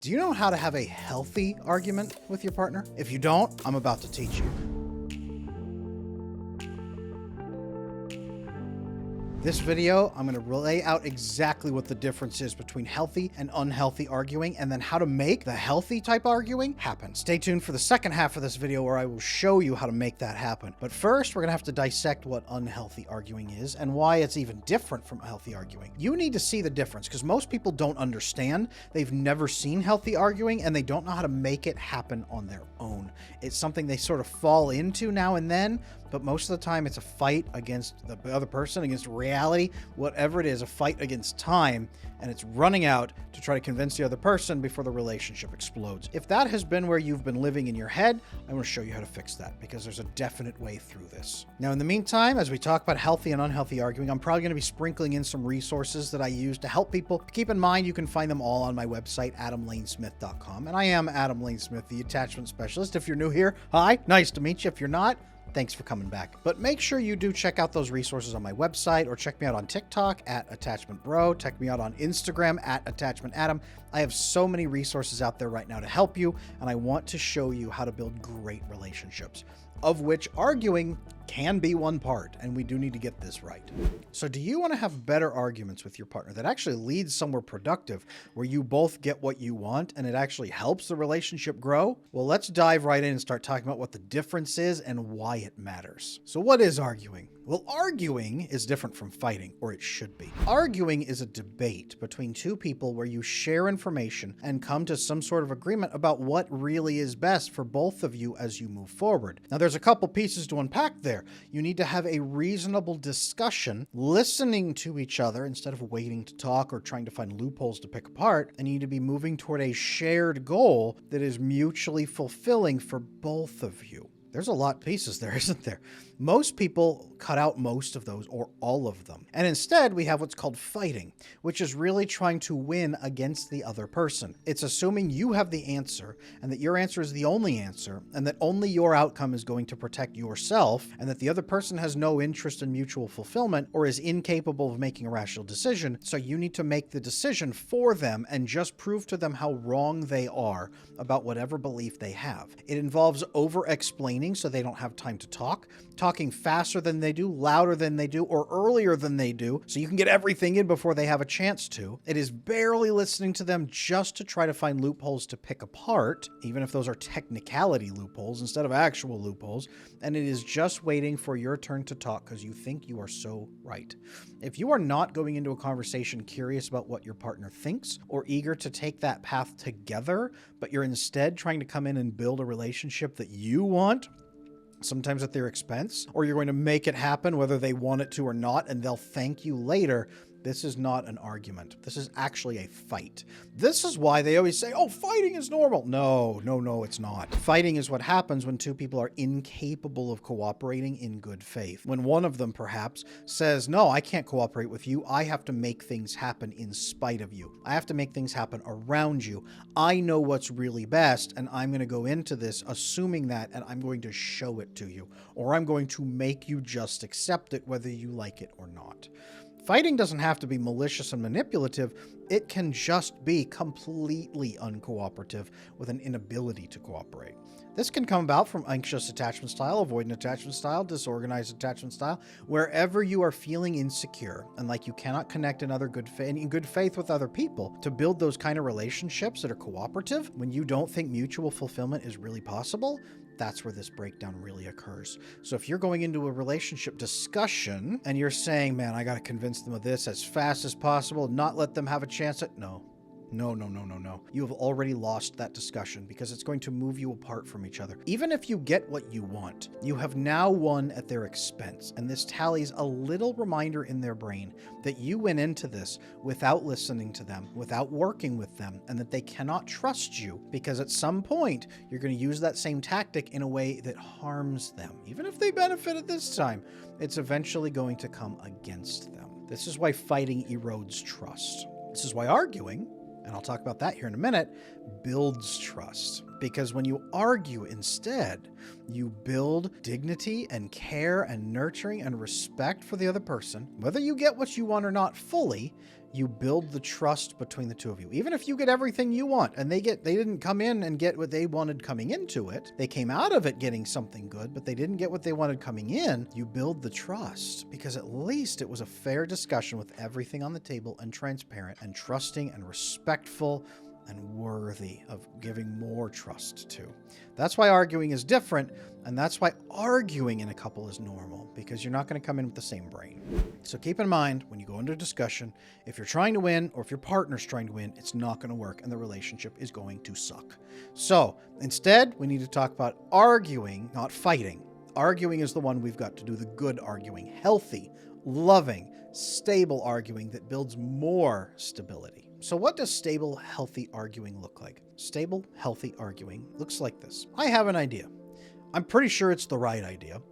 Do you know how to have a healthy argument with your partner? If you don't, I'm about to teach you. This video, I'm going to lay out exactly what the difference is between healthy and unhealthy arguing, and then how to make the healthy type arguing happen. Stay tuned for the second half of this video where I will show you how to make that happen. But first, we're going to have to dissect what unhealthy arguing is and why it's even different from healthy arguing. You need to see the difference because most people don't understand. They've never seen healthy arguing and they don't know how to make it happen on their own. It's something they sort of fall into now and then, but most of the time it's a fight against the other person, against reality, whatever it is, a fight against time, and it's running out to try to convince the other person before the relationship explodes. If that has been where you've been living in your head, I'm going to show you how to fix that because there's a definite way through this. Now, in the meantime, as we talk about healthy and unhealthy arguing, I'm probably going to be sprinkling in some resources that I use to help people. Keep in mind, you can find them all on my website, adamlanesmith.com, and I am Adam Lane Smith, the attachment specialist. If you're new here, hi, nice to meet you. If you're not, thanks for coming back. But make sure you do check out those resources on my website or check me out on TikTok at Attachment Bro. Check me out on Instagram at Attachment Adam. I have so many resources out there right now to help you, and I want to show you how to build great relationships, of which arguing can be one part, and we do need to get this right. So do you want to have better arguments with your partner that actually leads somewhere productive, where you both get what you want and it actually helps the relationship grow? Well, let's dive right in and start talking about what the difference is and why it matters. So what is arguing? Well, arguing is different from fighting, or it should be. Arguing is a debate between two people where you share information and come to some sort of agreement about what really is best for both of you as you move forward. Now, there's a couple pieces to unpack there. You need to have a reasonable discussion, listening to each other instead of waiting to talk or trying to find loopholes to pick apart, and you need to be moving toward a shared goal that is mutually fulfilling for both of you. There's a lot of pieces there, isn't there? Most people cut out most of those or all of them. And instead, we have what's called fighting, which is really trying to win against the other person. It's assuming you have the answer and that your answer is the only answer and that only your outcome is going to protect yourself and that the other person has no interest in mutual fulfillment or is incapable of making a rational decision. So you need to make the decision for them and just prove to them how wrong they are about whatever belief they have. It involves over-explaining so they don't have time to talk, talking faster than they do, louder than they do, or earlier than they do, so you can get everything in before they have a chance to. It is barely listening to them just to try to find loopholes to pick apart, even if those are technicality loopholes instead of actual loopholes, and it is just waiting for your turn to talk because you think you are so right. If you are not going into a conversation curious about what your partner thinks or eager to take that path together, but you're instead trying to come in and build a relationship that you want, sometimes at their expense, or you're going to make it happen whether they want it to or not, and they'll thank you later, this is not an argument. This is actually a fight. This is why they always say, oh, fighting is normal. No, it's not. Fighting is what happens when two people are incapable of cooperating in good faith. When one of them perhaps says, no, I can't cooperate with you. I have to make things happen in spite of you. I have to make things happen around you. I know what's really best, and I'm going to go into this assuming that, and I'm going to show it to you, or I'm going to make you just accept it whether you like it or not. Fighting doesn't have to be malicious and manipulative. It can just be completely uncooperative with an inability to cooperate. This can come about from anxious attachment style, avoidant attachment style, disorganized attachment style, wherever you are feeling insecure and like you cannot connect in good faith with other people to build those kind of relationships that are cooperative when you don't think mutual fulfillment is really possible. That's where this breakdown really occurs. So if you're going into a relationship discussion and you're saying, man, I got to convince them of this as fast as possible, not let them have a chance at, no. You have already lost that discussion because it's going to move you apart from each other. Even if you get what you want, you have now won at their expense. And this tallies a little reminder in their brain that you went into this without listening to them, without working with them, and that they cannot trust you because at some point you're going to use that same tactic in a way that harms them. Even if they benefit at this time, it's eventually going to come against them. This is why fighting erodes trust. This is why arguing, and I'll talk about that here in a minute, builds trust. Because when you argue instead, you build dignity and care and nurturing and respect for the other person. Whether you get what you want or not fully, You build the trust between the two of you. Even if you get everything you want and they didn't come in and get what they wanted coming into it. They came out of it getting something good, but they didn't get what they wanted coming in. You build the trust because at least it was a fair discussion with everything on the table and transparent and trusting and respectful and worthy of giving more trust to. That's why arguing is different, and that's why arguing in a couple is normal, because you're not going to come in with the same brain. So keep in mind, when you go into a discussion, if you're trying to win or if your partner's trying to win, it's not going to work and the relationship is going to suck. So instead, we need to talk about arguing, not fighting. Arguing is the one we've got to do the good arguing, healthy, loving, stable arguing that builds more stability. So what does stable, healthy arguing look like? Stable, healthy arguing looks like this. I have an idea. I'm pretty sure it's the right idea,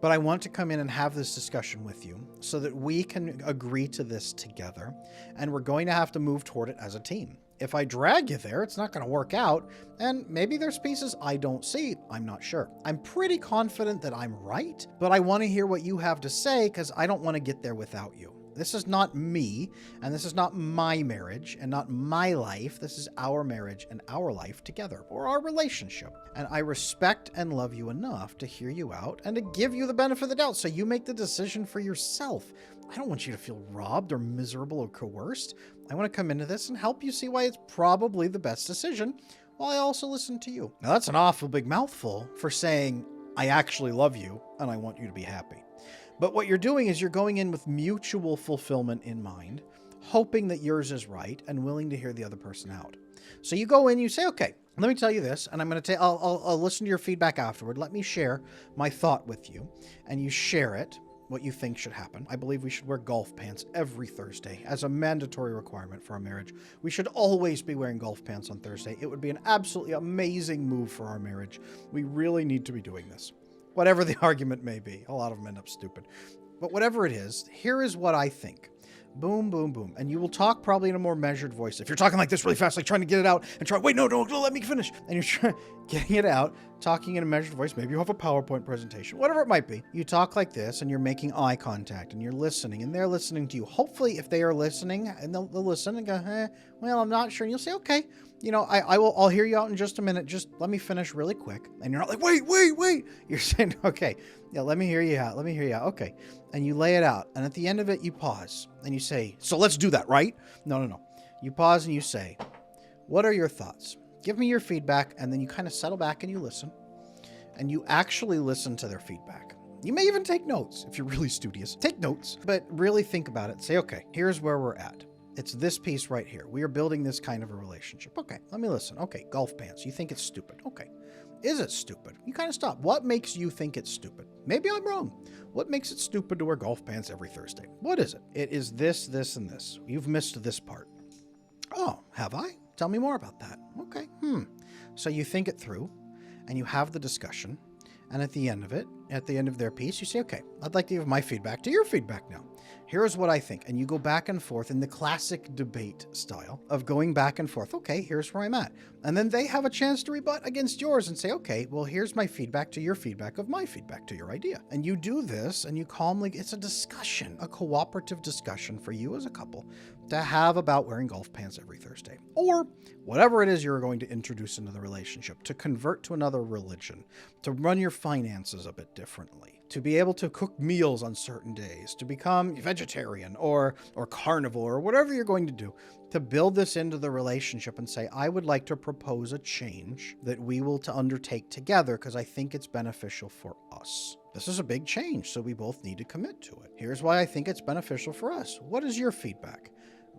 but I want to come in and have this discussion with you so that we can agree to this together, and we're going to have to move toward it as a team. If I drag you there, it's not going to work out, and maybe there's pieces I don't see. I'm not sure. I'm pretty confident that I'm right, but I want to hear what you have to say because I don't want to get there without you. This is not me, and this is not my marriage, and not my life. This is our marriage and our life together, or our relationship. And I respect and love you enough to hear you out and to give you the benefit of the doubt so you make the decision for yourself. I don't want you to feel robbed or miserable or coerced. I want to come into this and help you see why it's probably the best decision, while I also listen to you. Now, that's an awful big mouthful for saying, I actually love you, and I want you to be happy. But what you're doing is you're going in with mutual fulfillment in mind, hoping that yours is right and willing to hear the other person out. So you go in, you say, okay, let me tell you this, and I'm going to take, I'll listen to your feedback afterward. Let me share my thought with you, and you share it, what you think should happen. I believe we should wear golf pants every Thursday as a mandatory requirement for our marriage. We should always be wearing golf pants on Thursday. It would be an absolutely amazing move for our marriage. We really need to be doing this. Whatever the argument may be. A lot of them end up stupid. But whatever it is, here is what I think. Boom, boom, boom. And you will talk probably in a more measured voice. If you're talking like this really fast, like trying to get it out and try, wait, no, don't let me finish. And you're getting it out, talking in a measured voice. Maybe you have a PowerPoint presentation, whatever it might be. You talk like this and you're making eye contact and you're listening and they're listening to you. Hopefully, if they are listening and they'll listen and go, well, I'm not sure. And you'll say, okay, you know, I'll hear you out in just a minute. Just let me finish really quick. And you're not like, wait. You're saying, okay, yeah, let me hear you out. Okay. And you lay it out. And at the end of it, you pause and you say, so let's do that, right? No. You pause and you say, what are your thoughts? Give me your feedback. And then you kind of settle back and you listen. And you actually listen to their feedback. You may even take notes if you're really studious. Take notes, but really think about it. Say, okay, here's where we're at. It's this piece right here. We are building this kind of a relationship. Okay, let me listen. Okay, golf pants. You think it's stupid. Okay. Is it stupid? You kind of stop. What makes you think it's stupid? Maybe I'm wrong. What makes it stupid to wear golf pants every Thursday? What is it? It is this, this, and this. You've missed this part. Oh, have I? Tell me more about that. Okay. So you think it through and you have the discussion. And at the end of it, at the end of their piece, you say, okay, I'd like to give my feedback to your feedback now. Here's what I think. And you go back and forth in the classic debate style of going back and forth. Okay, here's where I'm at. And then they have a chance to rebut against yours and say, okay, well, here's my feedback to your feedback of my feedback to your idea. And you do this and you calmly, it's a discussion, a cooperative discussion for you as a couple to have about wearing golf pants every Thursday. Or whatever it is you're going to introduce into the relationship, to convert to another religion, to run your finances a bit differently, to be able to cook meals on certain days, to become vegetarian or carnivore or whatever you're going to do, to build this into the relationship and say, I would like to propose a change that we will to undertake together because I think it's beneficial for us. This is a big change, so we both need to commit to it. Here's why I think it's beneficial for us. What is your feedback?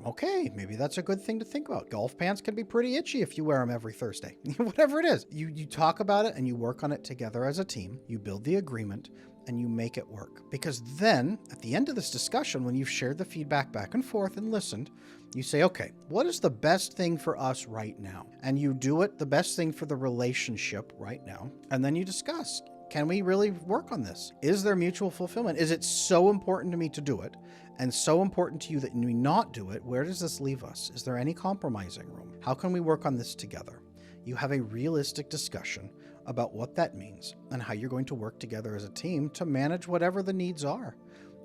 Okay, maybe that's a good thing to think about. Golf pants can be pretty itchy if you wear them every Thursday. Whatever it is. You talk about it and you work on it together as a team. You build the agreement and you make it work. Because then, at the end of this discussion, when you've shared the feedback back and forth and listened, you say, okay, what is the best thing for us right now? And you do it, the best thing for the relationship right now. And then you discuss, can we really work on this? Is there mutual fulfillment? Is it so important to me to do it? And so important to you that we not do it? Where does this leave us? Is there any compromising room? How can we work on this together? You have a realistic discussion about what that means and how you're going to work together as a team to manage whatever the needs are.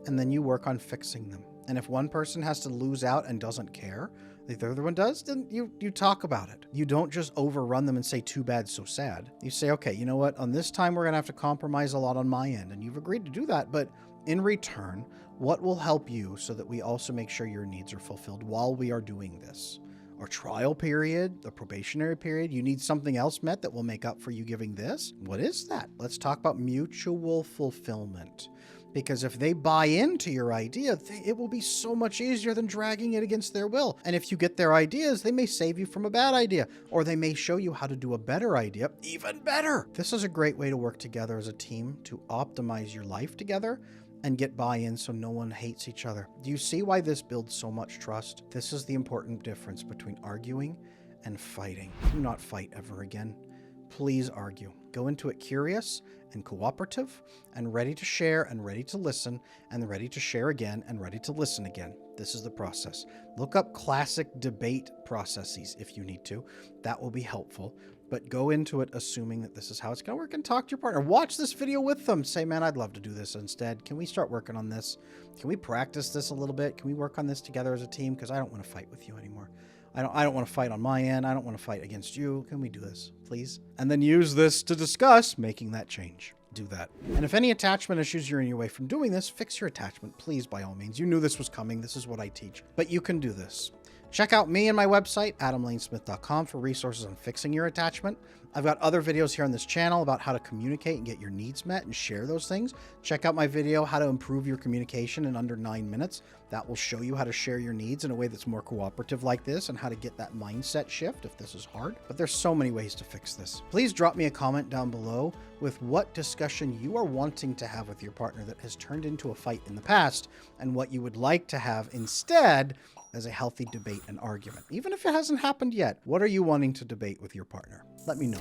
And then you work on fixing them. And if one person has to lose out and doesn't care, the other one does, then you talk about it. You don't just overrun them and say, too bad, so sad. You say, okay, you know what? On this time, we're going to have to compromise a lot on my end. And you've agreed to do that. But in return, what will help you so that we also make sure your needs are fulfilled while we are doing this? Our trial period, the probationary period, you need something else met that will make up for you giving this? What is that? Let's talk about mutual fulfillment. Because if they buy into your idea, it will be so much easier than dragging it against their will. And if you get their ideas, they may save you from a bad idea, or they may show you how to do a better idea, even better. This is a great way to work together as a team to optimize your life together and get buy-in so no one hates each other. Do you see why this builds so much trust? This is the important difference between arguing and fighting. Do not fight ever again. Please argue. Go into it curious and cooperative and ready to share and ready to listen and ready to share again and ready to listen again. This is the process. Look up classic debate processes if you need to. That will be helpful. But go into it assuming that this is how it's going to work and talk to your partner. Watch this video with them. Say, man, I'd love to do this instead. Can we start working on this? Can we practice this a little bit? Can we work on this together as a team? Because I don't want to fight with you anymore. I don't want to fight on my end. I don't want to fight against you. Can we do this, please? And then use this to discuss making that change. Do that. And if any attachment issues you're in your way from doing this, fix your attachment, please, by all means. You knew this was coming. This is what I teach. But you can do this. Check out me and my website, adamlanesmith.com, for resources on fixing your attachment. I've got other videos here on this channel about how to communicate and get your needs met and share those things. Check out my video, how to improve your communication in under 9 minutes. That will show you how to share your needs in a way that's more cooperative like this and how to get that mindset shift if this is hard. But there's so many ways to fix this. Please drop me a comment down below with what discussion you are wanting to have with your partner that has turned into a fight in the past and what you would like to have instead as a healthy debate and argument. Even if it hasn't happened yet, what are you wanting to debate with your partner? Let me know.